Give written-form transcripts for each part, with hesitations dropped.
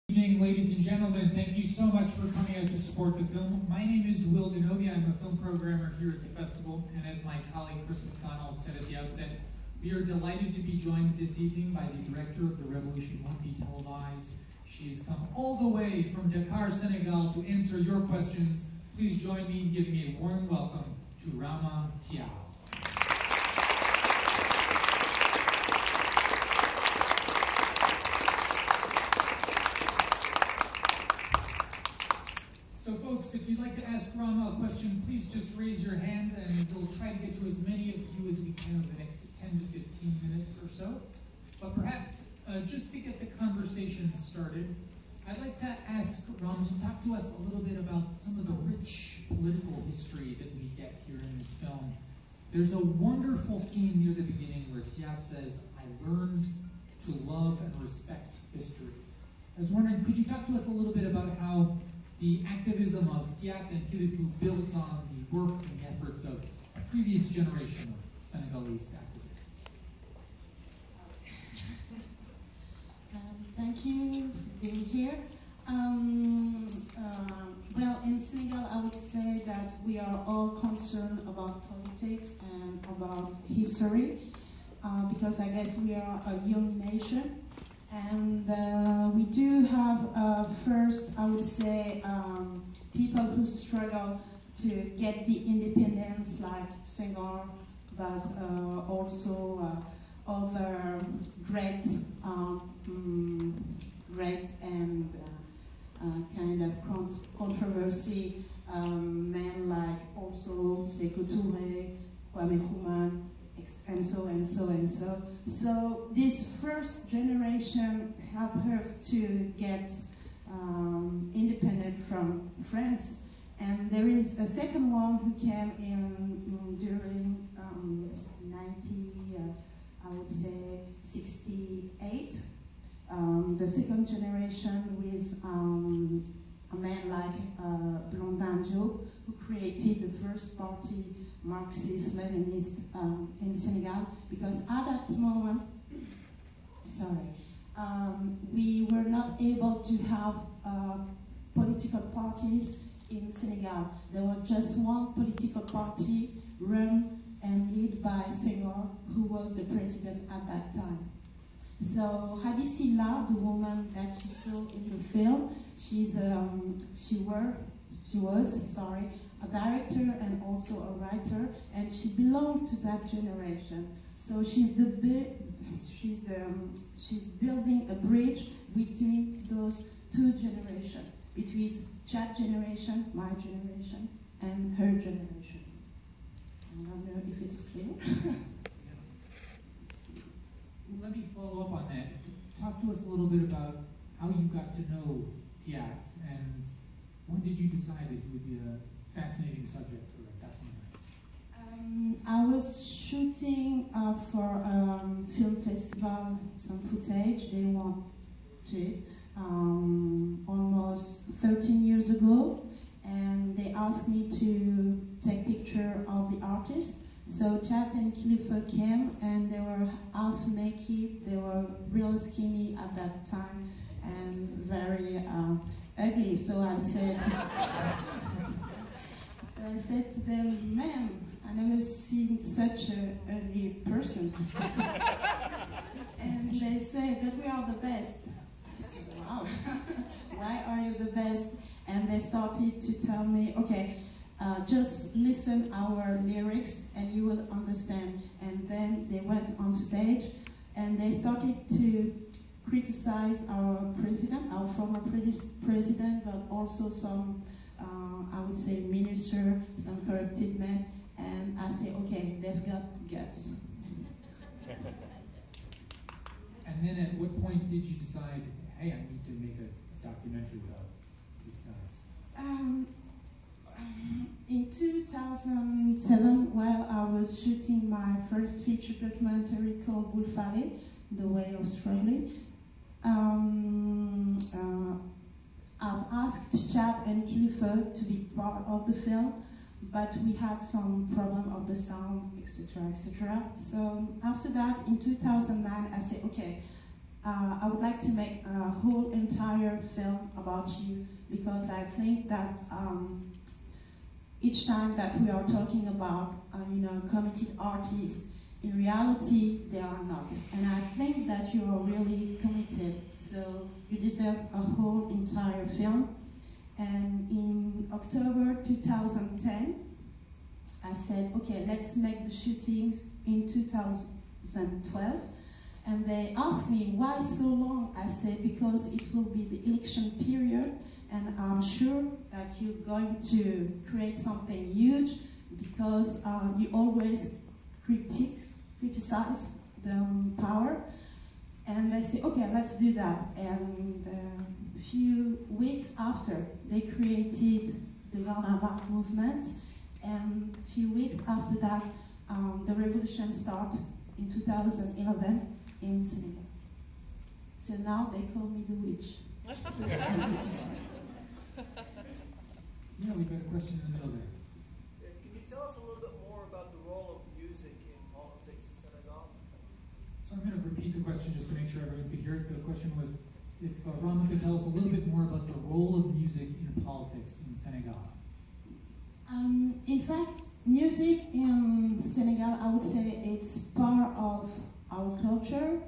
Good evening, ladies and gentlemen. Thank you so much for coming out to support the film. My name is Will Denovia. I'm a film programmer here at the festival, and as my colleague Chris McDonald said at the outset, we are delighted to be joined this evening by the director of The Revolution Won't Be Televised. She has come all the way from Dakar, Senegal to answer your questions. Please join me in giving a warm welcome to Rama Thiaw. So folks, if you'd like to ask Rama a question, please just raise your hand and we'll try to get to as many of you as we can over the next 10 to 15 minutes or so. But perhaps, just to get the conversation started, I'd like to ask Rama to talk to us a little bit about some of the rich political history that we get here in this film. There's a wonderful scene near the beginning where Thiat says, "I learned to love and respect history." I was wondering, could you talk to us a little bit about how the activism of Thiat and Kilifeu builds on the work and the efforts of a previous generation of Senegalese activists? Thank you for being here. Well, in Senegal, I would say that we are all concerned about politics and about history, because I guess we are a young nation. And we do have, first, I would say, people who struggle to get the independence, like Senghor, but also other great and kind of controversy men like also Sékou Touré, Kwame Nkrumah, and so and so and so. So this first generation helped us to get independent from France, and there is a second one who came in during 68. The second generation with a man like Blondin Diop, who created the first party, Marxist-Leninist, in Senegal, because at that moment, we were not able to have political parties in Senegal. There was just one political party run and led by Senghor, who was the president at that time. So Hadi Silla, the woman that you saw in the film, she was a director and also a writer, and she belonged to that generation. So she's building a bridge between those two generations, between Thiat generation, my generation, and her generation. I don't know if it's clear. Let me follow up on that. Talk to us a little bit about how you got to know Thiat, and when did you decide that he would be a fascinating subject for a documentary? I was shooting for a film festival, some footage they wanted, almost 13 years ago, and they asked me to take picture of the artist. So Thiat and Kilifeu came, and they were half naked. They were real skinny at that time and very ugly. So I said, to them, "Man, I never seen such an ugly person." And they said, "But we are the best." I said, "Wow, why are you the best?" And they started to tell me, "Okay, just listen our lyrics and you will understand." And then they went on stage and they started to criticize our president, our former president, but also some, I would say, minister, some corrupted men. And I say, okay, they've got guts. And then at what point did you decide, hey, I need to make a documentary about these guys? In 2007, while I was shooting my first feature documentary called Wolfale, The Way of Struggling, I've asked Thiat and Kilifeu to be part of the film, but we had some problem of the sound, etc., etc. So after that, in 2009, I said, okay, I would like to make a whole entire film about you, because I think that each time that we are talking about, committed artists, in reality, they are not. And I think that you are really committed, so you deserve a whole entire film. And in October 2010, I said, okay, let's make the shootings in 2012. And they asked me, why so long? I said, because it will be the election period, and I'm sure that you're going to create something huge, because you always criticize the power. And they say, okay, let's do that. And a few weeks after, they created the Rama movement. And a few weeks after that, the revolution started in 2011 in Senegal. So now they call me the witch. Yeah, we've got a question in the middle there. Yeah, can you tell us a little bit more about the role of music in politics in Senegal? So I'm going to repeat the question just to make sure everyone could hear it. The question was if Rama could tell us a little bit more about the role of music in politics in Senegal. In fact, music in Senegal, I would say it's part of our culture.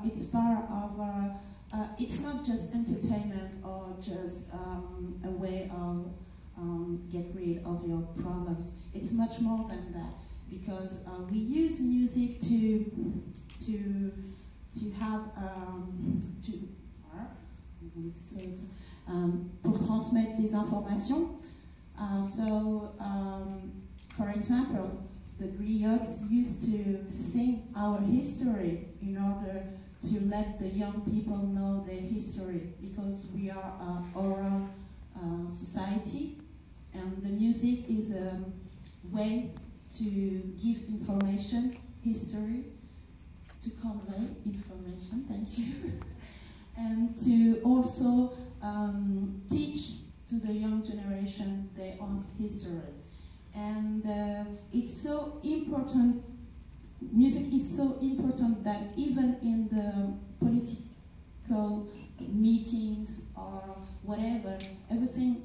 It's part of it's not just entertainment or just a way of get rid of your problems. It's much more than that, because we use music to have I'm going to say it, pour transmettre les informations. For example, the griots used to sing our history in order to let the young people know their history, because we are an oral society, and the music is a way to give information, history, to convey information, thank you, and to also teach to the young generation their own history. And it's so important, music is so important that even in the political meetings or whatever, everything,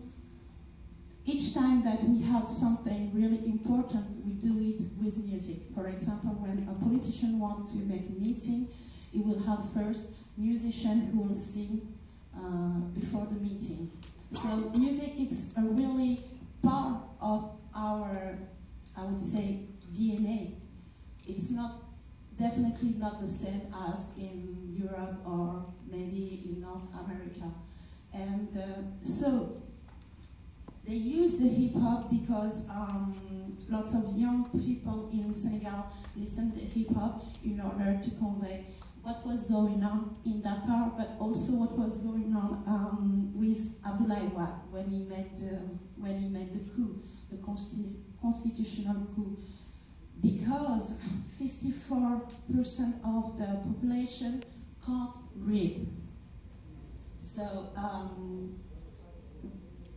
each time that we have something really important, we do it with music. For example, when a politician wants to make a meeting, he will have first musician who will sing before the meeting. So music is a really part of our, I would say, DNA. It's not, definitely not the same as in Europe or maybe in North America. And so they use the hip-hop because lots of young people in Senegal listen to hip-hop in order to convey what was going on in Dakar, but also what was going on with Abdoulaye Wade when he made the coup, the constitutional coup, because 54% of the population can't read. So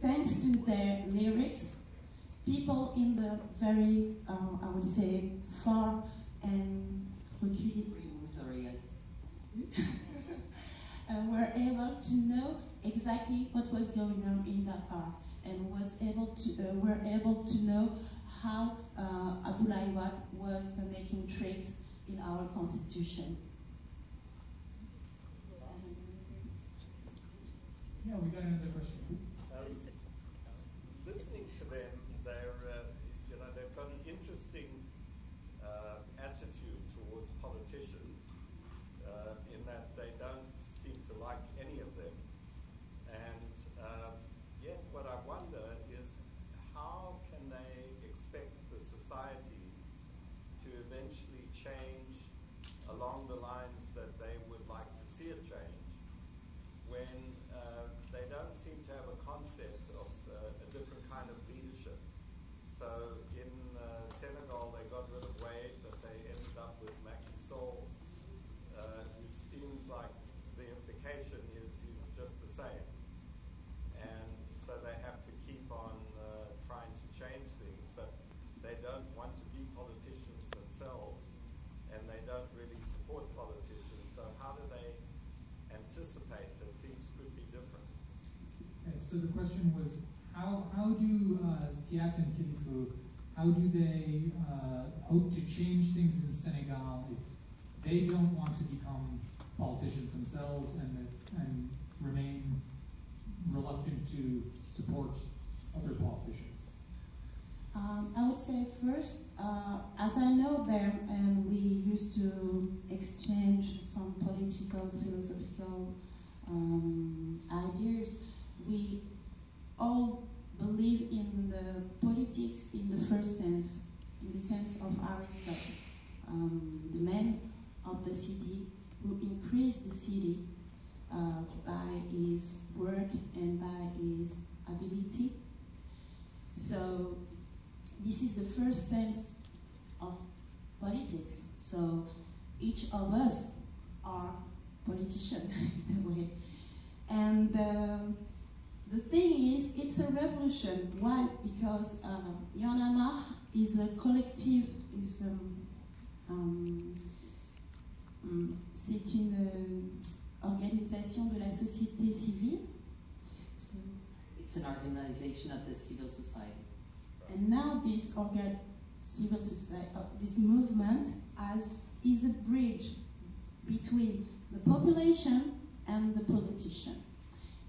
thanks to their lyrics, people in the very, I would say, far and reculé areas were able to know exactly what was going on in Dakar, and were able to know how Abdoulaye Wade was making tricks in our constitution. Yeah, we got another question. Listening to them, they've got an interesting attitude towards politicians, in that they don't seem to like any of them. And yet, what I wonder is, how can they expect the society to eventually change along the lines that they would like to see it change, when they don't seem to have a concept of a different kind of leadership? So in Senegal, they got rid of Wade, but they ended up with Macky Sall, who seems like the implication is he's just the same. And so they have to keep on trying to change things, but they don't want to be politicians themselves, and they don't really support politicians. So how do they So the question was, how do Thiat and Kilifeu, how do they hope to change things in Senegal if they don't want to become politicians themselves and remain reluctant to support other politicians? I would say first, as I know them and we used to exchange some political, philosophical ideas, we all believe in the politics in the first sense, in the sense of Aristotle, the man of the city who increased the city by his work and by his ability. So this is the first sense of politics. So each of us are politicians in a way. And the thing is, it's a revolution. Why? Because Y'en a marre is a collective, c'est une organisation de la société civile. So, it's an organization of the civil society. and now this civil society, this movement is a bridge between the population and the politician.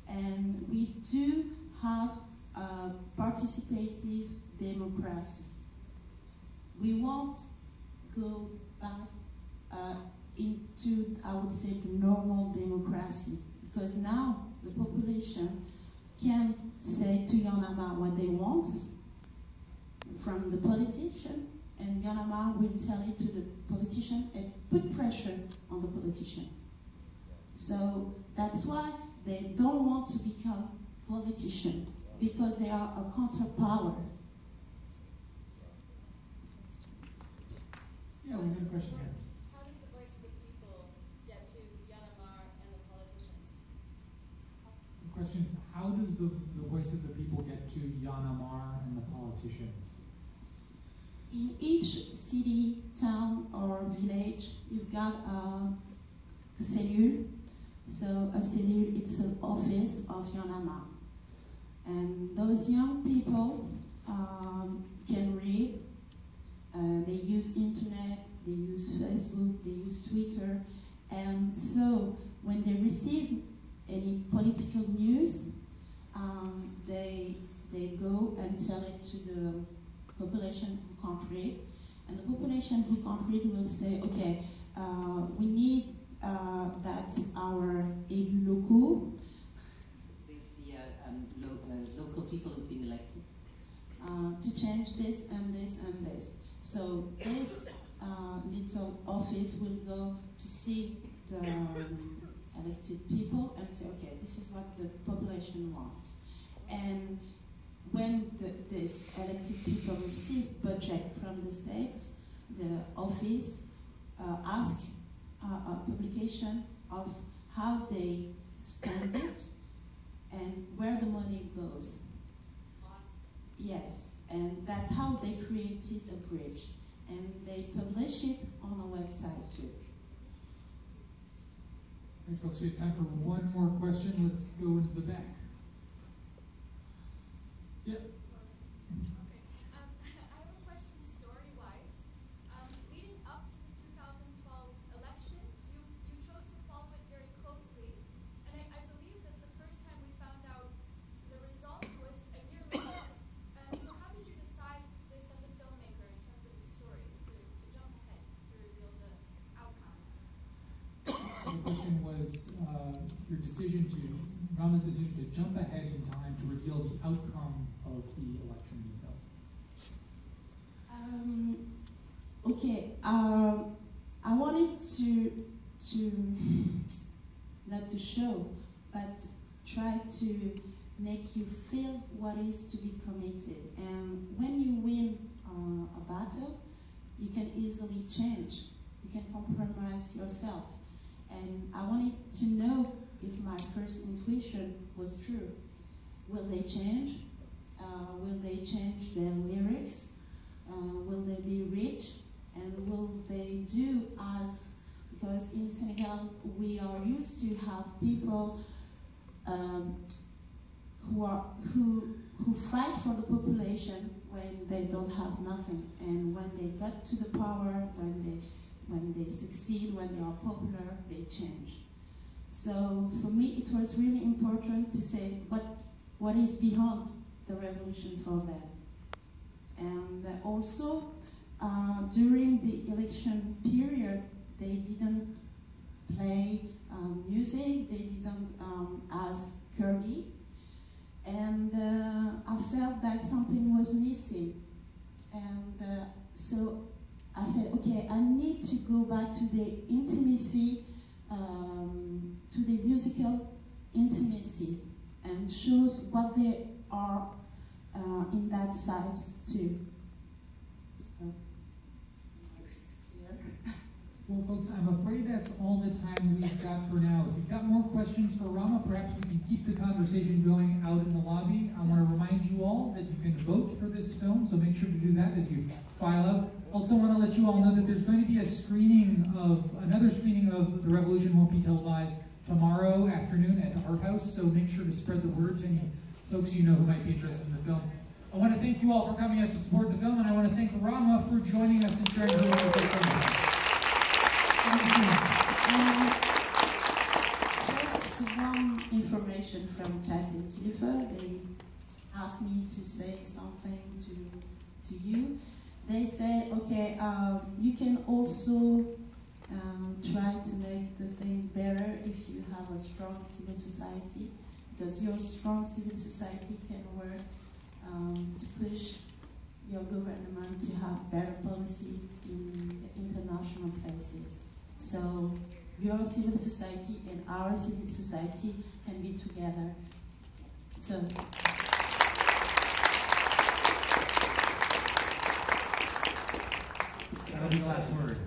And we do have a participative democracy. We won't go back into, I would say, the normal democracy, because now the population can say to Y'en a marre what they want from the politician, and Y'en a marre will tell it to the politician and put pressure on the politician. So that's why they don't want to become politicians, because they are a counterpower. Yeah, we have a question here. How does the voice of the people get to Y'en a marre and the politicians? The question is, how does the voice of the people get to Y'en a marre and the politicians? In each city, town, or village, you've got a cellule. So a cellule, it's an office of Y'en a marre. And those young people can read. They use internet, they use Facebook, they use Twitter. And so when they receive any political news, they go and tell it to the population who can't read. And the population who can't read will say, okay, we need that our élus locaux, Local people who've been elected, to change this and this and this. So this little office will go to see the elected people and say, okay, this is what the population wants. And when these elected people receive budget from the states, the office asks a publication of how they spend it and where the money goes. Yes, and that's how they created a bridge. And they publish it on a website too. Right, folks, we have time for one more question. Let's go into the back. Yeah. Okay. I have a question story-wise. Leading up to the 2012 election, you chose to follow it very closely. And I believe that the first time we found out the result was a year later. So how did you decide this as a filmmaker in terms of the story, to jump ahead, to reveal the outcome? So the question was your decision Rama's decision to jump ahead in time to reveal the outcome of the election being held. Okay, I wanted to not to show, but try to make you feel what is to be committed. And when you win a battle, you can easily change. You can compromise yourself. And I wanted to know if my first intuition was true. Will they change? Will they change their lyrics? Will they be rich? And will they do as, because in Senegal we are used to have people who who fight for the population when they don't have nothing, and when they get to the power, when they succeed, when they are popular, they change. So for me, it was really important to say, but what is beyond the revolution for them? And also, during the election period, they didn't play music, they didn't ask Kurdi, and I felt that something was missing. And so I said, okay, I need to go back to the intimacy, to the musical intimacy, and shows what they are in that side too. So, if it's clear. Well, folks, I'm afraid that's all the time we've got for now. If you've got more questions for Rama, perhaps we can keep the conversation going out in the lobby. I want to remind you all that you can vote for this film, so make sure to do that as you file out. Also want to let you all know that there's going to be another screening of The Revolution Won't Be Televised tomorrow afternoon at Art House, so make sure to spread the word to any folks you know who might be interested in the film. I want to thank you all for coming out to support the film, and I want to thank Rama for joining us and sharing her work with the film. Just one information from Thiat Kilifeu. They asked me to say something to you. They said, okay, you can also try to make the things better if you have a strong civil society, because your strong civil society can work to push your government to have better policy in the international places. So your civil society and our civil society can be together. So. That'll be the last word.